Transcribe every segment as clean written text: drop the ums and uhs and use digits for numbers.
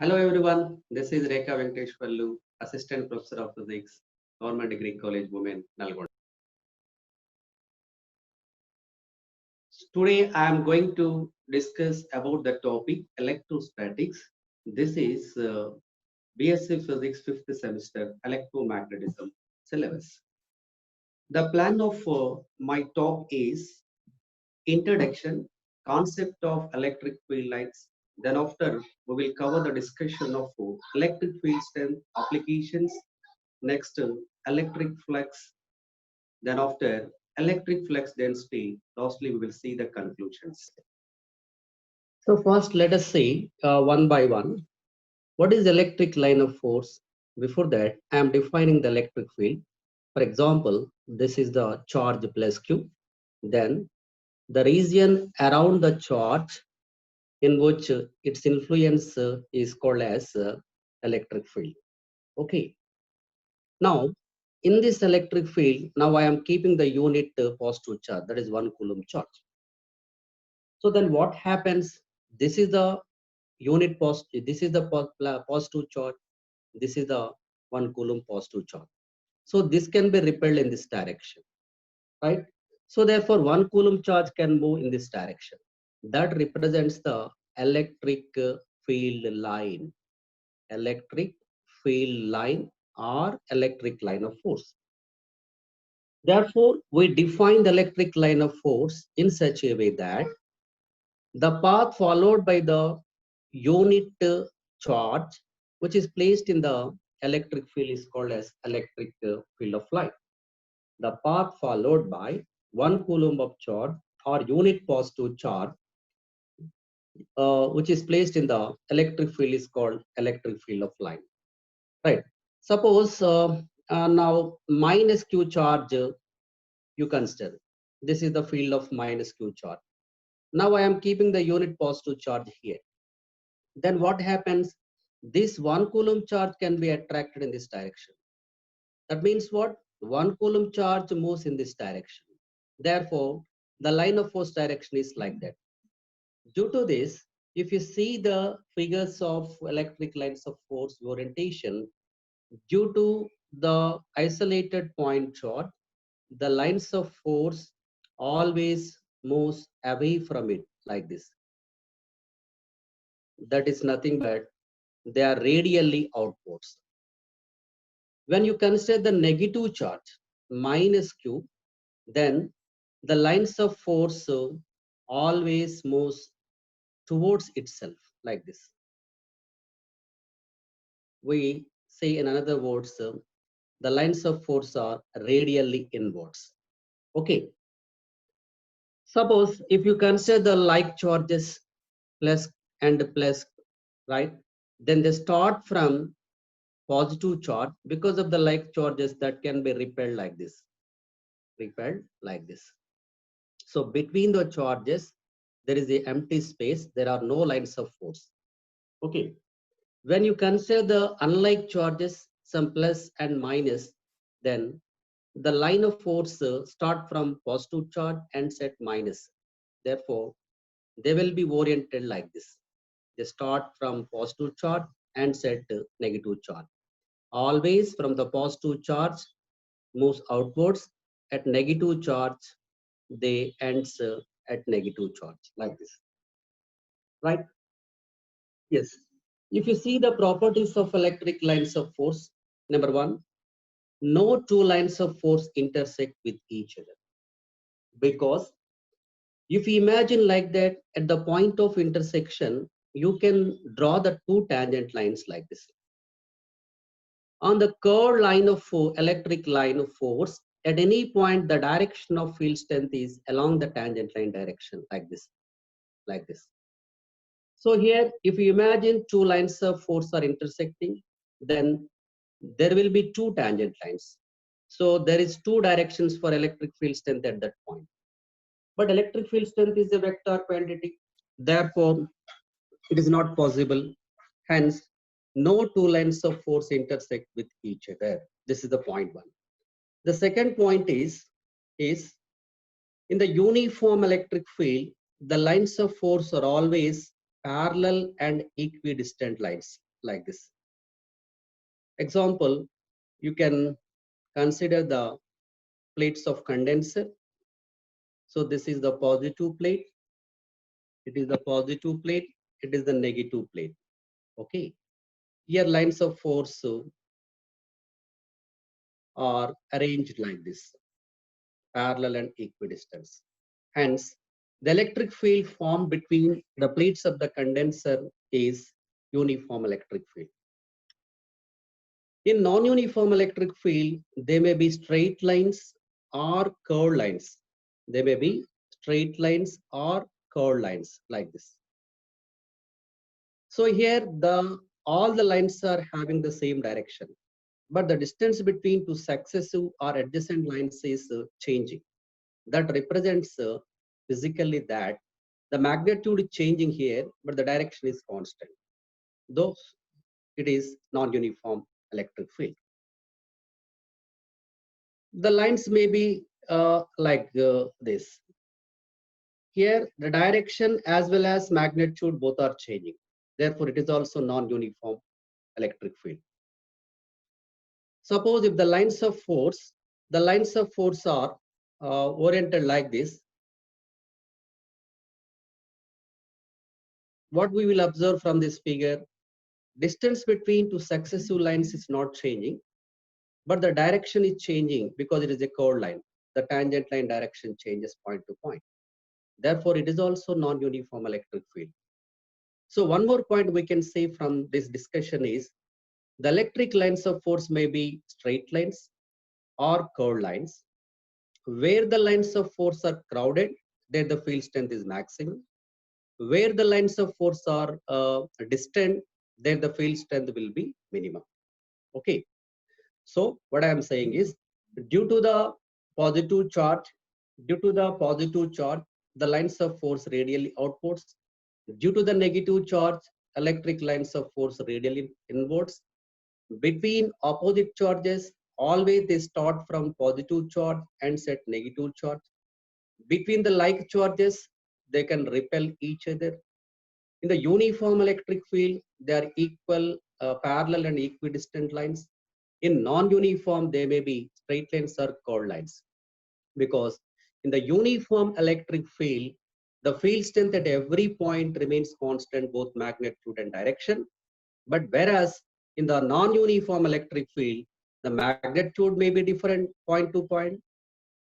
Hello everyone, this is Rekha Venkateshwarlu, Assistant Professor of Physics, Government Degree College, Women, Nalgonda. Today I am going to discuss about the topic electrostatics. This is BSc Physics 5th semester electromagnetism syllabus. The plan of my talk is introduction, concept of electric field lines. Then after we will cover the discussion of electric field strength applications. Next, electric flux. Then after electric flux density, lastly we will see the conclusions. So first let us see one by one. What is electric line of force? Before that, I am defining the electric field. For example, this is the charge plus Q. Then the region around the charge in which its influence is called as electric field. Okay. Now, in this electric field, now I am keeping the unit positive charge, that is 1 coulomb charge. So then what happens? This is the unit positive, this is the positive charge, this is the 1 coulomb positive charge. So this can be repelled in this direction, right? So therefore 1 coulomb charge can move in this direction. That represents the electric field line, electric field line or electric line of force. Therefore, we define the electric line of force in such a way that the path followed by the unit charge, which is placed in the electric field, is called as electric field of line. The path followed by 1 coulomb of charge or unit positive charge, which is placed in the electric field, is called electric field of line. Right. Suppose now minus Q charge you consider. This is the field of minus Q charge. Now I am keeping the unit positive charge here. Then what happens? This 1 coulomb charge can be attracted in this direction. That means what? 1 coulomb charge moves in this direction. Therefore, the line of force direction is like that. Due to this, if you see the figures of electric lines of force orientation, due to the isolated point charge, the lines of force always moves away from it like this. That is nothing but they are radially outwards. When you consider the negative charge minus Q, then the lines of force always moves towards itself like this. We say in another words, the lines of force are radially inwards. Okay. Suppose if you consider the like charges plus and plus, right? Then they start from positive charge because of the like charges that can be repelled like this. Repelled like this. So between the charges, there is the empty space. There are no lines of force. Okay. When you consider the unlike charges, some plus and minus, then the line of force start from positive charge and set minus. Therefore, they will be oriented like this. They start from positive charge and set negative charge. Always from the positive charge moves outwards. At negative charge, they ends at negative charge like this. Right? Yes. If you see the properties of electric lines of force, number one, no two lines of force intersect with each other. Because if you imagine like that, at the point of intersection, you can draw the two tangent lines like this. On the curved line of electric line of force, at any point, the direction of field strength is along the tangent line direction like this, like this. So here, if you imagine two lines of force are intersecting, then there will be two tangent lines. So there is two directions for electric field strength at that point. But electric field strength is a vector quantity. Therefore, it is not possible. Hence, no two lines of force intersect with each other. This is the point one. The second point is in the uniform electric field, the lines of force are always parallel and equidistant lines. like this. Example, you can consider the plates of condenser. So this is the positive plate. It is the positive plate. It is the negative plate. Okay. Here lines of force are arranged like this, parallel and equidistant. Hence, the electric field formed between the plates of the condenser is uniform electric field. In non-uniform electric field, they may be straight lines or curved lines. They may be straight lines or curved lines like this. So here all the lines are having the same direction, but the distance between two successive or adjacent lines is changing. That represents physically that the magnitude is changing here, but the direction is constant, though it is non-uniform electric field. The lines may be like this. Here, the direction as well as magnitude both are changing. Therefore, it is also non-uniform electric field. Suppose if the lines of force are oriented like this, what we will observe from this figure, distance between two successive lines is not changing, but the direction is changing because it is a curved line. The tangent line direction changes point to point. Therefore, it is also non-uniform electric field. So one more point we can say from this discussion is the electric lines of force may be straight lines or curved lines. Where the lines of force are crowded, there the field strength is maximum. Where the lines of force are distant, there the field strength will be minimum. Okay. So what I am saying is, due to the positive charge, the lines of force radially outwards. Due to the negative charge, electric lines of force radially inwards. Between opposite charges, always they start from positive charge and set negative charge. Between the like charges, they can repel each other. In the uniform electric field, they are equal, parallel and equidistant lines. In non-uniform, they may be straight lines or curved lines. Because in the uniform electric field, the field strength at every point remains constant, both magnitude and direction. But whereas in the non-uniform electric field, the magnitude may be different point to point.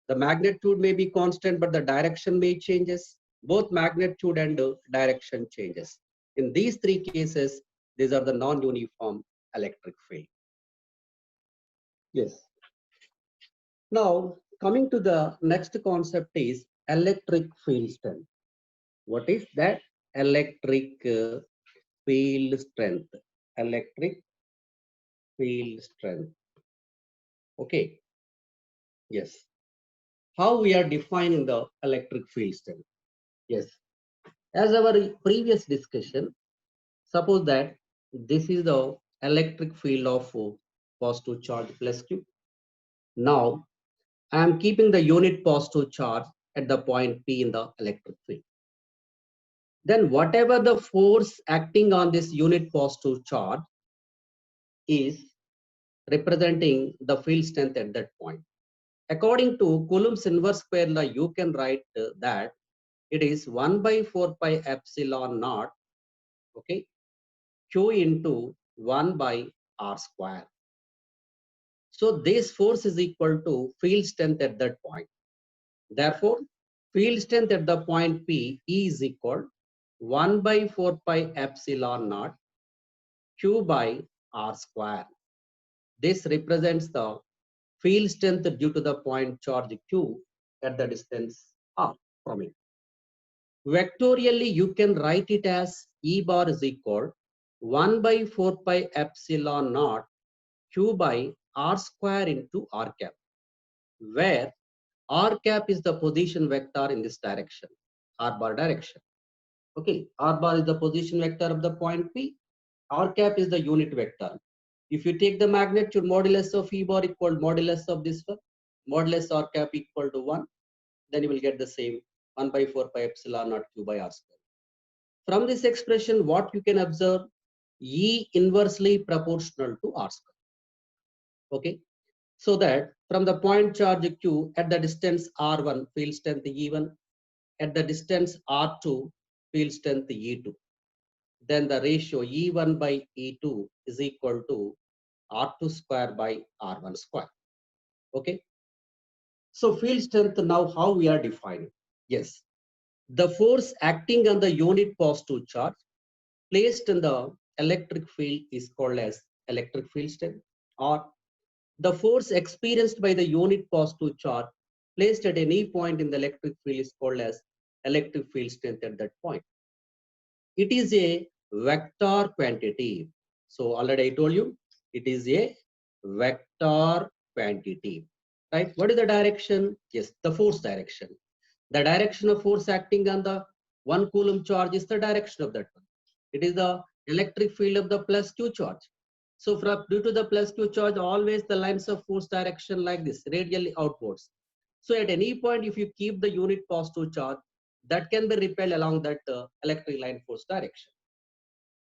The magnitude may be constant, but the direction may changes. Both magnitude and direction changes. In these three cases, these are the non-uniform electric field. Yes. Now, coming to the next concept is electric field strength. What is that? Electric field strength. Electric field strength. Okay. Yes. How we are defining the electric field strength? Yes. As our previous discussion, suppose that this is the electric field of positive charge plus Q. Now, I am keeping the unit positive charge at the point P in the electric field. Then whatever the force acting on this unit positive charge is representing the field strength at that point. According to Coulomb's inverse square law, you can write that it is 1 by 4 pi epsilon naught, okay, Q into 1 by R square. So this force is equal to field strength at that point. Therefore, field strength at the point P is equal 1 by 4 pi epsilon naught Q by R square. This represents the field strength due to the point charge Q at the distance R from it. Vectorially, you can write it as E bar is equal 1 by 4 pi epsilon naught Q by R square into R cap, where R cap is the position vector in this direction, R bar direction. Okay, R bar is the position vector of the point P, R cap is the unit vector. If you take the magnitude modulus of E bar equal modulus of this one, modulus R cap equal to 1, then you will get the same 1 by 4 pi epsilon naught Q by R square. From this expression, what you can observe, E inversely proportional to R square. Okay. So that from the point charge Q at the distance R1, field strength E1, at the distance R2, field strength E2. Then the ratio E1 by E2 is equal to R2 square by R1 square. Okay. So field strength now how we are defining? Yes. The force acting on the unit positive charge placed in the electric field is called as electric field strength, or the force experienced by the unit positive charge placed at any point in the electric field is called as electric field strength at that point. It is a vector quantity. So already I told you, it is a vector quantity, right? What is the direction? Yes, the force direction. The direction of force acting on the 1 coulomb charge is the direction of that one. It is the electric field of the plus Q charge. So due to the plus Q charge, always the lines of force direction like this, radially outwards. So at any point, if you keep the unit positive charge, that can be repelled along that electric line force direction.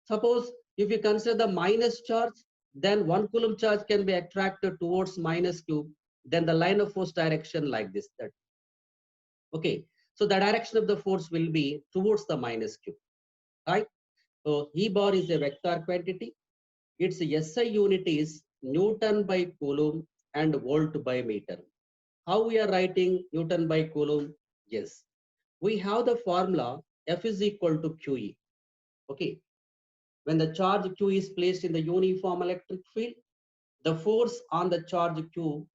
Suppose if you consider the minus charge, then 1 coulomb charge can be attracted towards minus Q, then the line of force direction like this. Okay, so the direction of the force will be towards the minus Q, right? So E bar is a vector quantity. Its SI unit is Newton by Coulomb and volt by meter. How we are writing Newton by Coulomb? Yes, we have the formula F is equal to QE. Okay, when the charge Q is placed in the uniform electric field, the force on the charge Q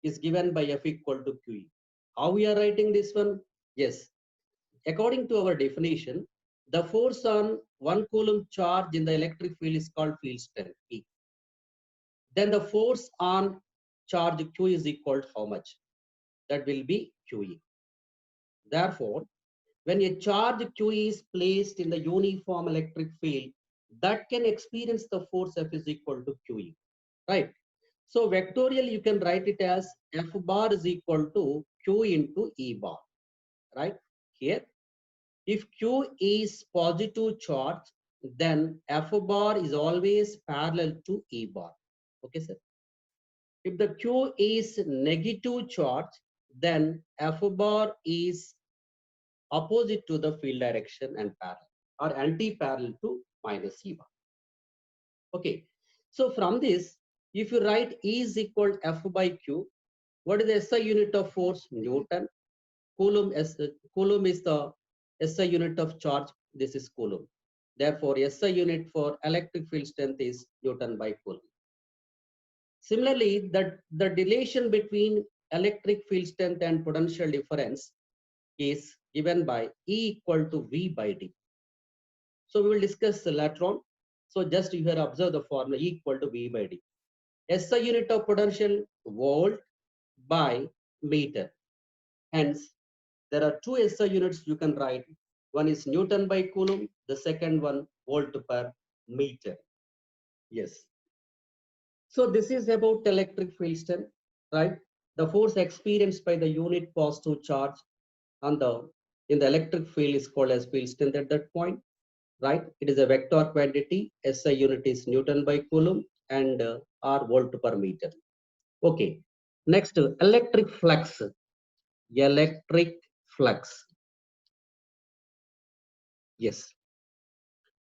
is given by F equal to QE. How we are writing this one? Yes, according to our definition, the force on 1 coulomb charge in the electric field is called field strength, E. Then the force on charge Q is equal to how much? That will be QE. Therefore, when a charge Q is placed in the uniform electric field, that can experience the force F is equal to QE, right? So vectorial, you can write it as F bar is equal to Q into E bar, right? Here, if Q is positive charge, then F bar is always parallel to E bar. Okay, sir. If the Q is negative charge, then F bar is opposite to the field direction and parallel, or anti-parallel to minus E bar. Okay. So from this, if you write E is equal to F by Q, what is the SI unit of force? Newton. Coulomb is the SI unit of charge. This is Coulomb. Therefore, SI unit for electric field strength is Newton by Coulomb. Similarly, the relation between electric field strength and potential difference is given by E equal to V by D. So we will discuss later on. So just you here observe the formula E equal to V by D. SI unit of potential volt by meter. Hence, there are two SI units you can write. One is Newton by Coulomb, the second one volt per meter. Yes. So this is about electric field strength, right? The force experienced by the unit positive charge on in the electric field is called as field strength at that point, right? It is a vector quantity. SI unit is Newton by Coulomb and R volt per meter. Okay. Next, electric flux. Electric flux. Yes.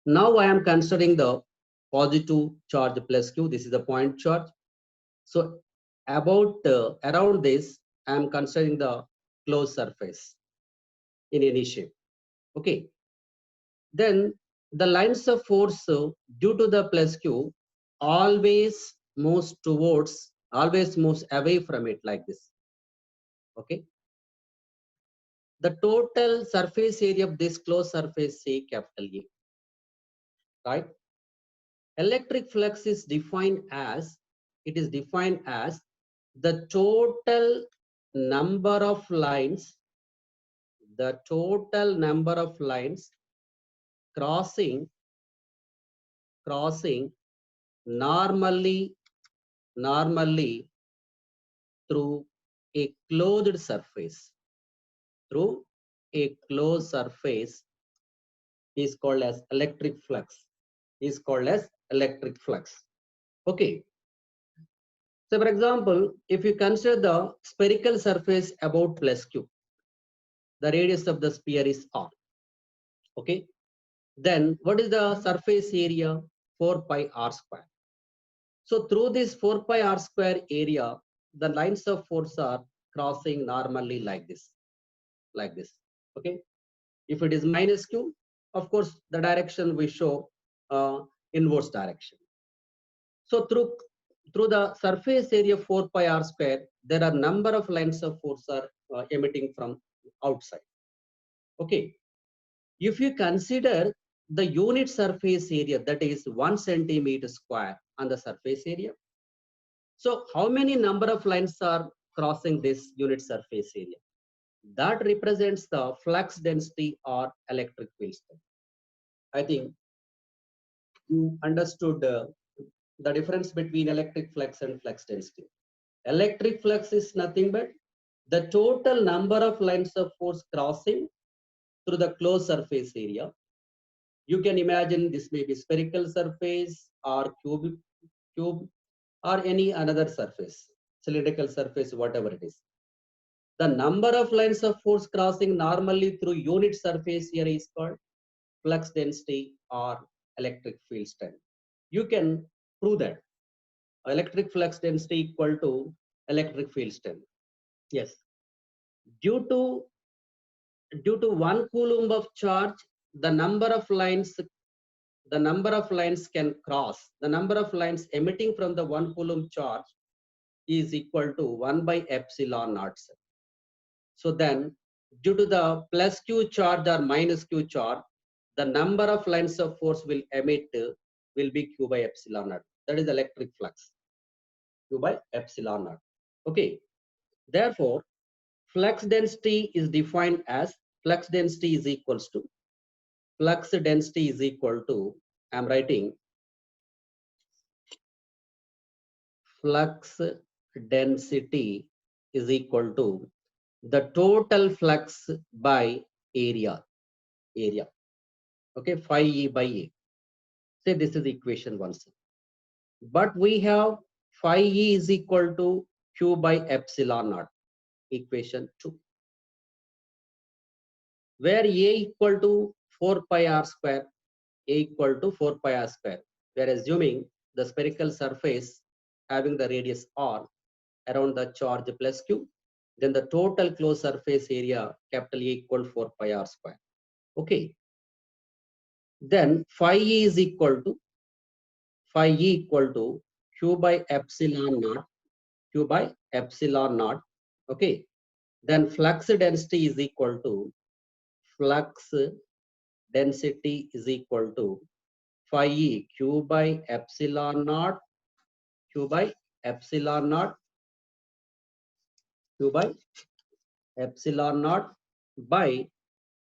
Now I am considering the positive charge plus Q. This is the point charge. So about around this, I am considering the closed surface in any shape. Okay. Then the lines of force due to the plus Q always moves away from it like this. Okay. The total surface area of this closed surface, say capital A, right? Electric flux is defined as, the total number of lines, crossing normally through a closed surface. Through a closed surface is called as electric flux. is called as electric flux. Okay. So for example, if you consider the spherical surface about plus q, the radius of the sphere is r. Okay. Then what is the surface area? 4 pi r square. So through this 4 pi r square area, the lines of force are crossing normally like this, like this. Okay. If it is minus q, of course, the direction we show inverse direction. So through the surface area 4 pi r square, there are number of lines of force are emitting from outside. Okay. If you consider the unit surface area, that is 1 centimeter square on the surface area. So how many number of lines are crossing this unit surface area? That represents the flux density or electric field strength. I think you understood the difference between electric flux and flux density. Electric flux is nothing but the total number of lines of force crossing through the closed surface area. You can imagine this may be spherical surface or cube or any another surface, cylindrical surface, whatever it is. The number of lines of force crossing normally through unit surface area is called flux density or electric field strength. You can prove that electric flux density equal to electric field strength. Yes, due to 1 coulomb of charge, the number of lines can cross. The number of lines emitting from the 1 coulomb charge is equal to 1 by epsilon naught. So then, due to the plus q charge or minus q charge, the number of lines of force will emit will be q by epsilon naught. That is electric flux. Q by epsilon naught. Okay. Therefore, flux density is defined as flux density is equals to I'm writing flux density is equal to the total flux by area. Okay, phi E by A. Say this is equation 1. But we have phi E is equal to Q by epsilon naught, equation 2. Where A equal to 4 pi r square, A equal to 4 pi r square. We are assuming the spherical surface having the radius r around the charge plus q. Then the total closed surface area capital A equal 4 pi r square. Okay. Then phi E is equal to q by epsilon naught. Okay. Then flux density is equal to phi E q by epsilon naught by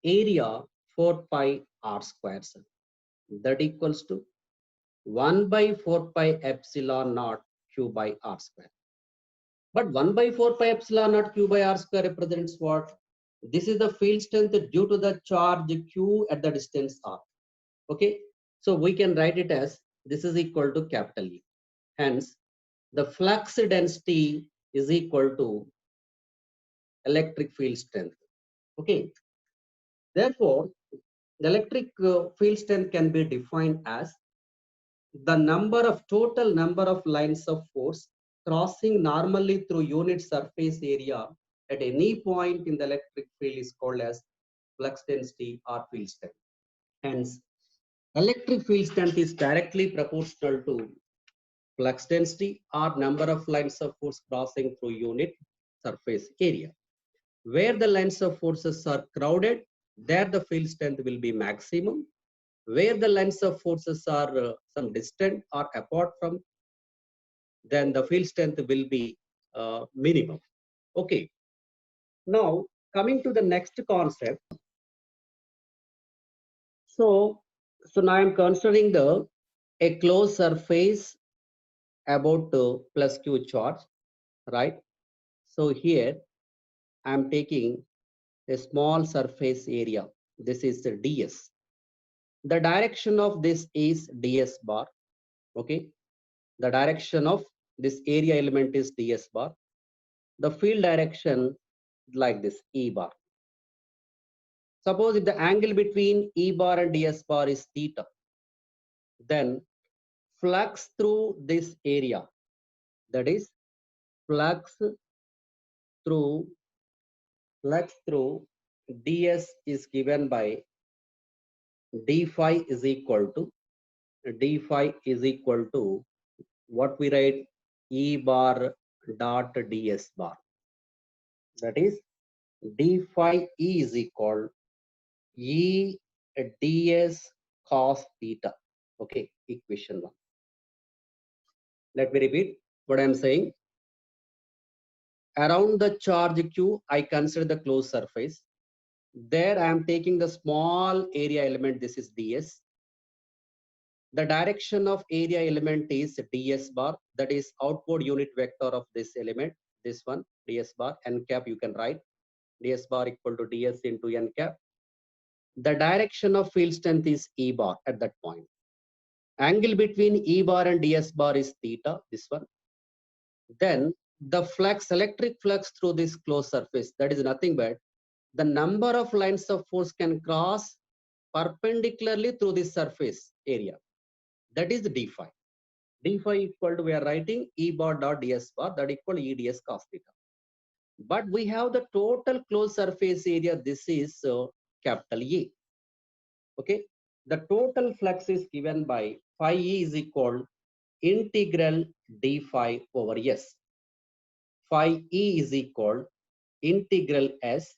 area 4 pi r squares. That equals to 1 by 4 pi epsilon naught q by r square. But 1 by 4 pi epsilon naught q by r square represents what? This is the field strength due to the charge q at the distance r. Okay, so we can write it as this is equal to capital E. Hence, the flux density is equal to electric field strength. Okay, therefore, the electric field strength can be defined as the total number of lines of force crossing normally through unit surface area at any point in the electric field is called as flux density or field strength. Hence, electric field strength is directly proportional to flux density or number of lines of force crossing through unit surface area. Where the lines of forces are crowded, there the field strength will be maximum. Where the lines of forces are some distant or apart from, then the field strength will be minimum. Okay. Now, coming to the next concept. So now I'm considering a closed surface about plus q charge, right? So here I'm taking a small surface area. This is the ds. The direction of this is ds bar. Okay, the direction of this area element is ds bar. The field direction like this, e bar. Suppose if the angle between e bar and ds bar is theta, then flux through this area, that is flux through ds is given by d phi is equal to what we write, e bar dot ds bar. That is d phi e is equal e ds cos theta. Okay, equation 1. Let me repeat what I am saying. Around the charge q, I consider the closed surface. There I am taking the small area element, this is ds. The direction of area element is ds bar, that is outward unit vector of this element, this one, ds bar, n cap you can write, ds bar equal to ds into n cap. The direction of field strength is E bar at that point. Angle between E bar and ds bar is theta, this one. Then the flux, electric flux through this closed surface, that is nothing but the number of lines of force can cross perpendicularly through this surface area. That is d phi. D phi equal to, we are writing E bar dot ds bar, that equal E ds cos theta. But we have the total closed surface area, this is capital A. Okay, the total flux is given by phi E is equal integral d phi over s. Phi E is equal integral s.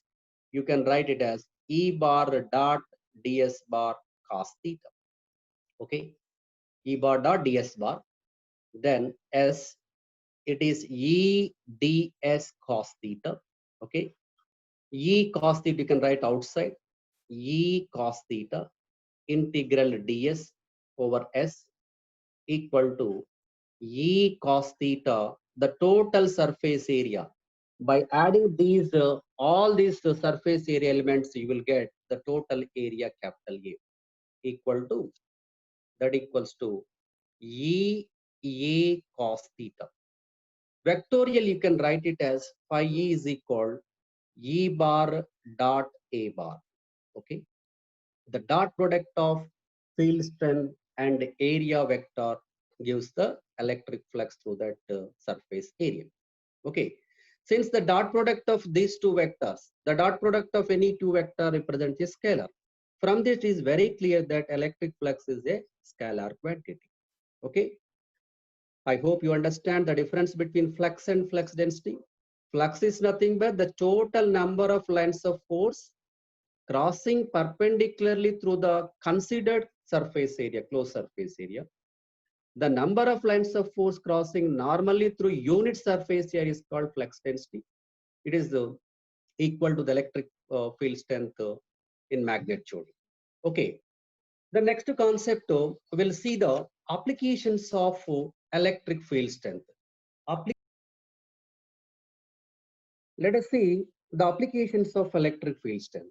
You can write it as E bar dot ds bar cos theta. Okay, E bar dot ds bar. Then s, it is E ds cos theta. Okay, E cos theta you can write outside. E cos theta integral ds over s equal to E cos theta, the total surface area. By adding these all these surface area elements, you will get the total area capital A equal to, that equals to E A cos theta. Vectorial you can write it as phi E is equal E bar dot A bar. Okay, the dot product of field strength and area vector gives the electric flux through that surface area. Okay, since the dot product of these two vectors, the dot product of any two vector represents a scalar. From this it is very clear that electric flux is a scalar quantity. Okay, I hope you understand the difference between flux and flux density. Flux is nothing but the total number of lines of force crossing perpendicularly through the considered surface area, closed surface area. The number of lines of force crossing normally through unit surface area is called flux density. It is equal to the electric field strength in magnitude. Okay, the next concept we'll see the applications of electric field strength. Let us see the applications of electric field strength.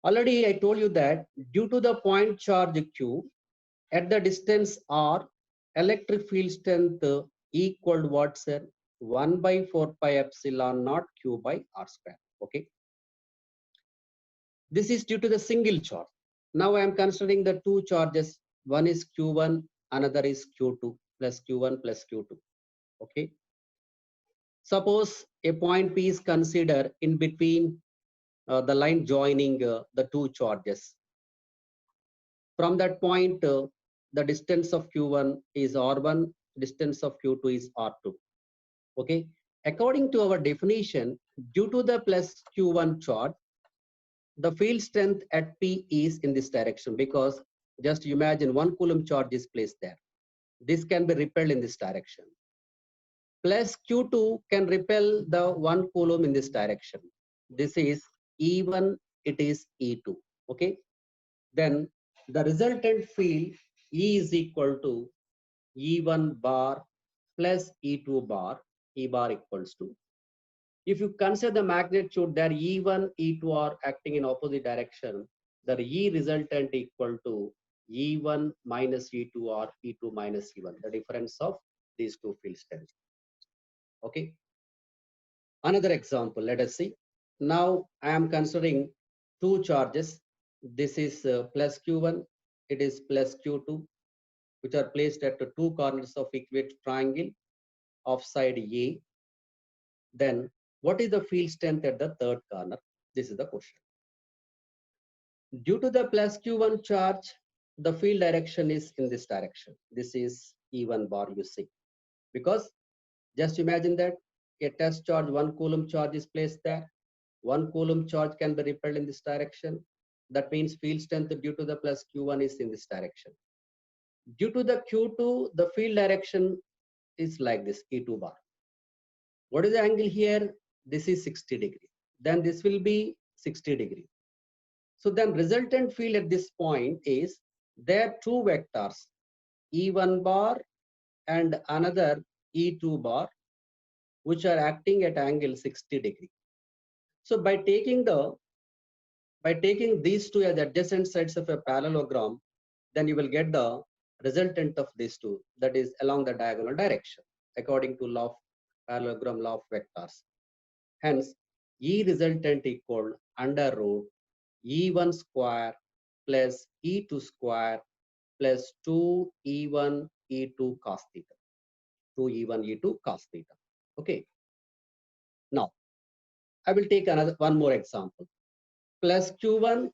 Already I told you that due to the point charge q at the distance r, electric field strength equal to what, sir? 1 by 4 pi epsilon naught q by r square. Okay. This is due to the single charge. Now I am considering the two charges. One is q1, another is q2 plus q1 plus q2. Okay. Suppose a point P is considered in between the line joining the two charges. From that point, the distance of q1 is r1, distance of q2 is r2. Okay. According to our definition, due to the plus q1 charge, the field strength at P is in this direction, because just imagine 1 coulomb charge is placed there. This can be repelled in this direction. Plus Q2 can repel the 1 coulomb in this direction. This is E1, it is E2. Okay. Then the resultant field E is equal to E1 bar plus E2 bar, E bar equals to. If you consider the magnitude there, E1, E2 are acting in opposite direction. the E resultant equal to E1 minus E2 or E2 minus E1, the difference of these two field strengths. Okay. Another example, let us see. Now I am considering two charges. This is plus Q1, it is plus Q2, which are placed at the two corners of equilateral triangle of side A. Then what is the field strength at the third corner? This is the question. Due to the plus Q1 charge, the field direction is in this direction. This is E1 bar, you see. Because just imagine that a test charge, 1 coulomb charge is placed there. 1 coulomb charge can be repelled in this direction. That means field strength due to the plus Q1 is in this direction. Due to the Q2, the field direction is like this, E2 bar. What is the angle here? This is 60 degree. Then this will be 60 degree. So then resultant field at this point is there are two vectors, E1 bar and another E2 bar, which are acting at angle 60 degree. So by taking these two as adjacent sides of a parallelogram, then you will get the resultant of these two, that is along the diagonal direction, according to law of parallelogram, law of vectors. Hence, E resultant equal under root E1 square plus E2 square plus 2E1 E2 cos theta. 2E1 E2 cos theta. Okay. Now, I will take one more example. Plus Q1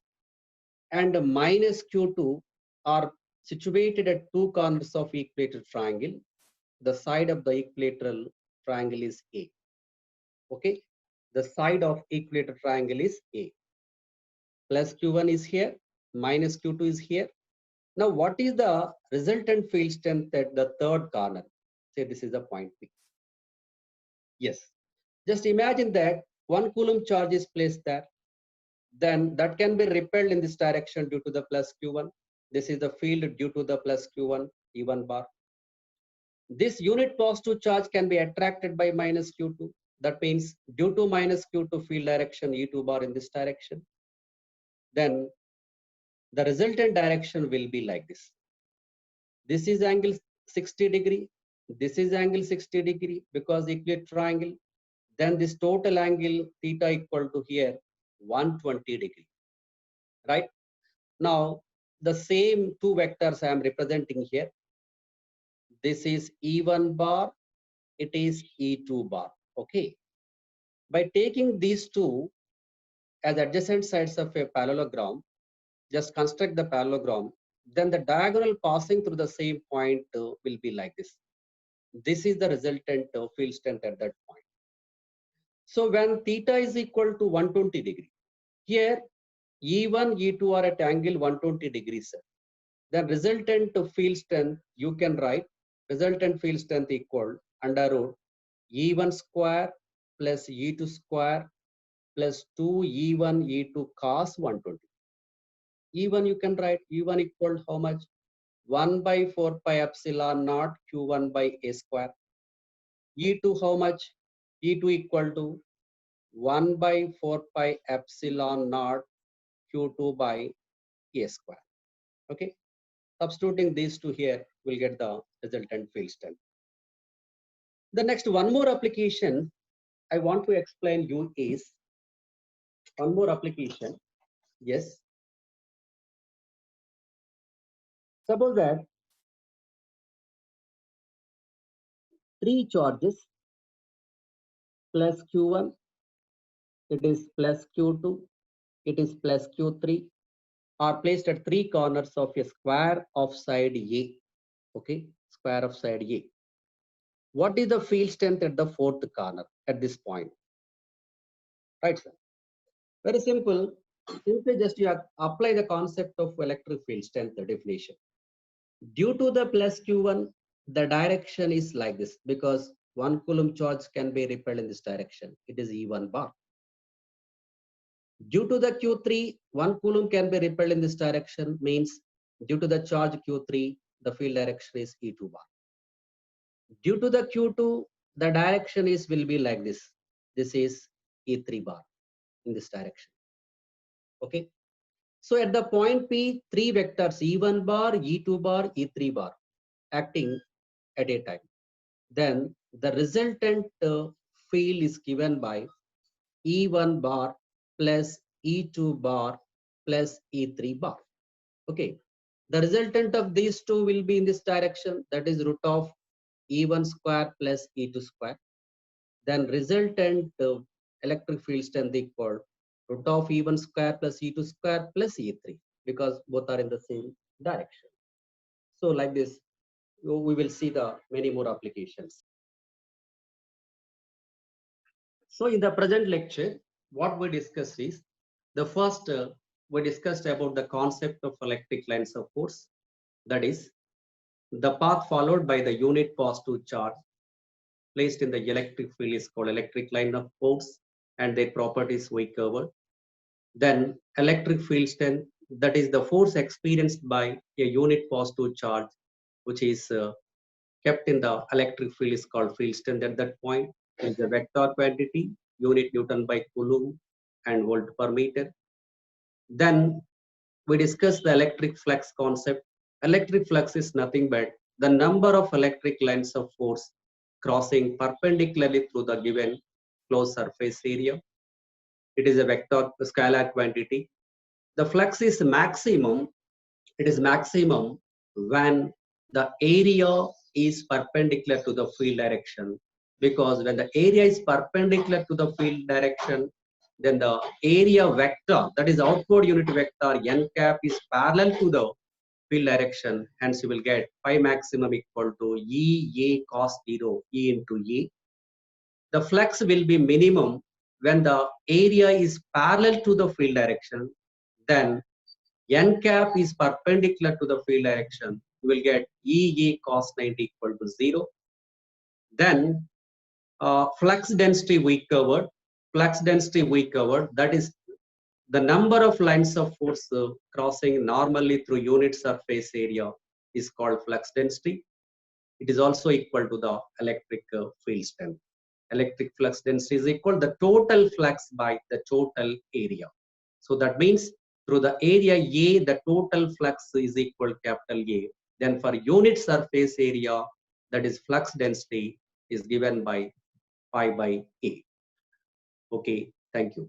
and minus Q2 are situated at two corners of equilateral triangle. The side of the equilateral triangle is A. Okay. The side of equilateral triangle is A. Plus Q1 is here, minus Q2 is here. Now, what is the resultant field strength at the third corner? Say this is the point P. Yes. Just imagine that 1 coulomb charge is placed there. Then that can be repelled in this direction due to the plus Q1. This is the field due to the plus Q1, E1 bar. This unit positive charge can be attracted by minus Q2. That means due to minus Q2 field direction, E2 bar in this direction. Then the resultant direction will be like this. This is angle 60 degree. This is angle 60 degree because equilateral triangle. Then this total angle theta equal to here 120 degree. Right? Now, the same two vectors I am representing here. This is E1 bar, it is E2 bar. Okay. By taking these two as adjacent sides of a parallelogram, just construct the parallelogram, then the diagonal passing through the same point will be like this. This is the resultant field strength at that point. So when theta is equal to 120 degree, here E1, E2 are at angle 120 degrees. Then resultant field strength, you can write resultant field strength equal under root E1 square plus E2 square plus 2E1 E2 cos 120. E1 you can write E1 equal how much? 1 by 4 pi epsilon naught Q1 by A square. E2 how much? E2 equal to 1 by 4 pi epsilon naught Q2 by A square. Okay. Substituting these two here, we'll get the resultant field strength. The next one more application I want to explain you is one more application. Yes. Suppose that three charges plus Q1, it is plus Q2, it is plus Q3 are placed at three corners of a square of side A. Okay, square of side A. What is the field strength at the fourth corner at this point? Right, sir. Very simple. Simply just you apply the concept of electric field strength, the definition. Due to the plus Q1, the direction is like this because 1 coulomb charge can be repelled in this direction. It is E1 bar. Due to the Q3, 1 coulomb can be repelled in this direction, means due to the charge Q3, the field direction is E2 bar. Due to the Q2, the direction will be like this. This is E3 bar in this direction. Okay. So at the point P, three vectors E1 bar, E2 bar, E3 bar acting at a time. Then the resultant field is given by E1 bar plus E2 bar plus E3 bar. Okay. The resultant of these two will be in this direction, that is root of E1 square plus E2 square. Then resultant electric field strength equal root of E1 square plus E2 square plus E3, because both are in the same direction. So like this, we will see the many more applications. So in the present lecture, what we discussed is the first, we discussed about the concept of electric lines of force. That is, the path followed by the unit positive charge placed in the electric field is called electric line of force, and their properties we covered. Then electric field strength, that is the force experienced by a unit positive charge, which is kept in the electric field, is called field strength at that point. Is a vector quantity, unit Newton by Coulomb and volt per meter. Then we discussed the electric flux concept. Electric flux is nothing but the number of electric lines of force crossing perpendicularly through the given closed surface area. It is a vector scalar quantity. The flux is maximum. It is maximum when the area is perpendicular to the field direction, because when the area is perpendicular to the field direction, then the area vector, that is outward unit vector n cap, is parallel to the field direction. Hence you will get phi maximum equal to E A cos 0 E into E. The flux will be minimum when the area is parallel to the field direction. Then n cap is perpendicular to the field direction. You will get E cos 90 equal to 0. Then flux density we covered. Flux density we covered. That is the number of lines of force crossing normally through unit surface area is called flux density. It is also equal to the electric field strength. Electric flux density is equal to the total flux by the total area. So that means through the area A, the total flux is equal to capital A. Then for unit surface area, that is flux density, is given by pi by A. Okay, thank you.